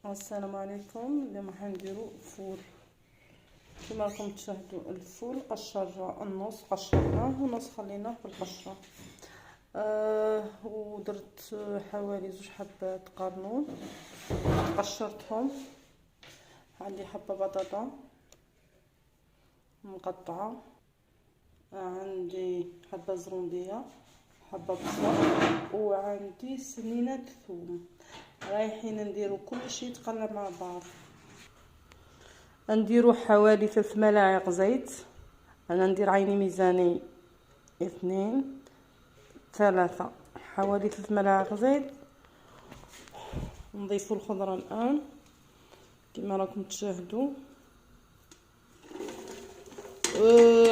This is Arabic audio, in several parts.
السلام عليكم. اليوم حنديرو فول. كما راكم تشاهدوا الفول قشر النص، قشرناه ونص خليناه بالقشره. ودرت حوالي 2 حبات قرنون قشرتهم. عندي حبه بطاطا مقطعه، عندي حبه زرونديه، حبه بصل، وعندي سنينه ثوم. رايحين نديرو كل شيء يتقلى مع بعض. نديرو حوالي 3 ملاعق زيت. انا ندير عيني ميزاني 2 3، حوالي 3 ملاعق زيت. نضيفو الخضره الان كما راكم تشاهدوا.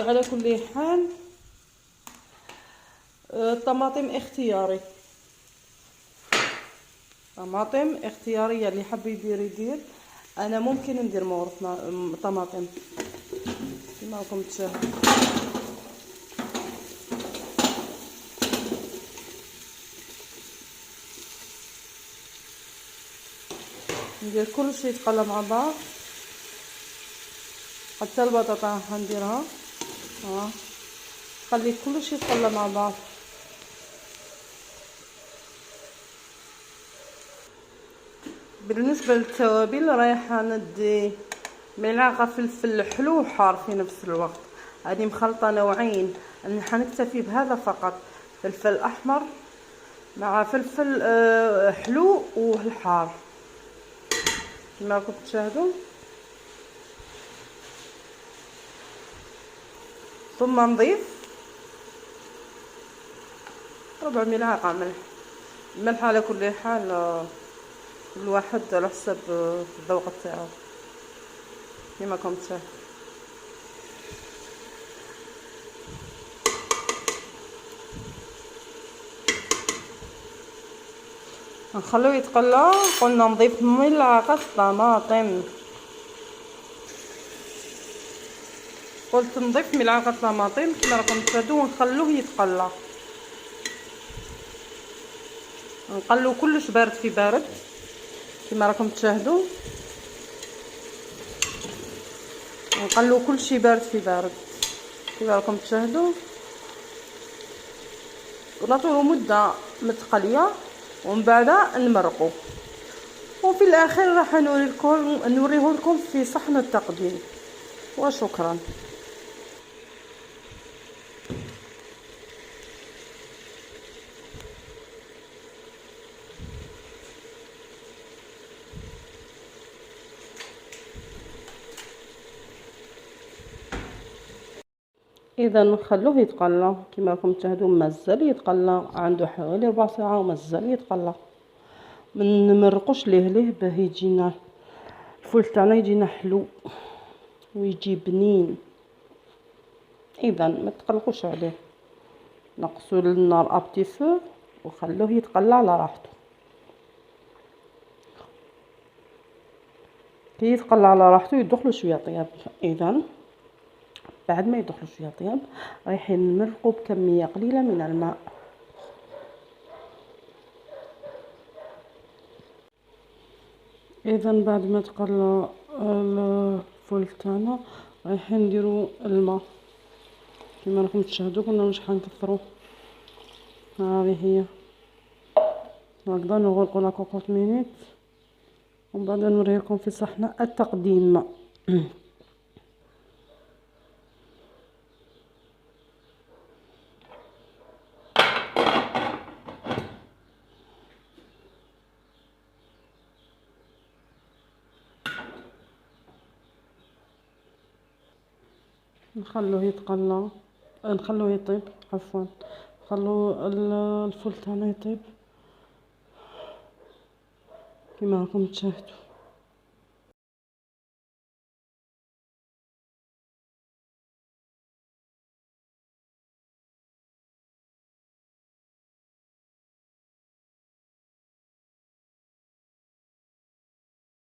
على كل حال الطماطم اختياري، طماطم اختياريه، اللي حاب يدير يدير. انا ممكن ندير مورط طماطم كما راكم تشاهدوا. ندير كل شيء يتقلى مع بعض، حتى البطاطا هنديرها. خلي كل شيء يتقلى مع بعض. بالنسبه للتوابل رايحه ندي ملعقه فلفل حلو وحار في نفس الوقت. هذه مخلطه نوعين، انا حنكتفي بهذا فقط، فلفل احمر مع فلفل حلو والحار كما راكم تشاهدوا. ثم نضيف 4 ملعقه ملح. الملح على كل حال كل واحد على حسب الذوق تاعو كما راكم تشاهدوا. نخلوه يتقلى. قلنا نضيف ملعقه طماطم، قلت نضيف ملعقه طماطم كما راكم تشاهدوا، ونخلوه يتقلى. نقلو كلش بارد في بارد كما راكم تشاهدوا. نقلو كل شيء بارد في بارد كما راكم تشاهدوا، ونعطيوه مده متقليه ومن بعد نمرقوا. وفي الاخير راح نوريه لكم في صحن التقديم. وشكرا. اذا نخلوه يتقلى كما راكم تشاهدوا. مازال يتقلى، عنده حوالي 4 ساعة ومازال يتقلى. ما نمرقوش ليه باه يجينا الفول تاعنا يجينا حلو ويجي بنين. اذا ما تقلقوش عليه، نقصوا النار ابتي فو وخلوه يتقلى على راحته. كي يتقلى على راحته يدخلوا شويه طياب. اذا بعد ما يدخلوا شويه طياب رايحين نمرقوا بكميه قليله من الماء. اذا بعد ما تقلى الفول تاعنا رايحين نديروا الماء كما راكم تشاهدوا. قلنا مش حنكثروا. هذه هي هكذا نغلقوا لا كوكوط مينيت ومن بعد نوريكم في صحن التقديم. نخلوه يتقلى، نخلوه يطيب، عفوا نخلو الفول تاعنا يطيب كما راكم تشاهدوا.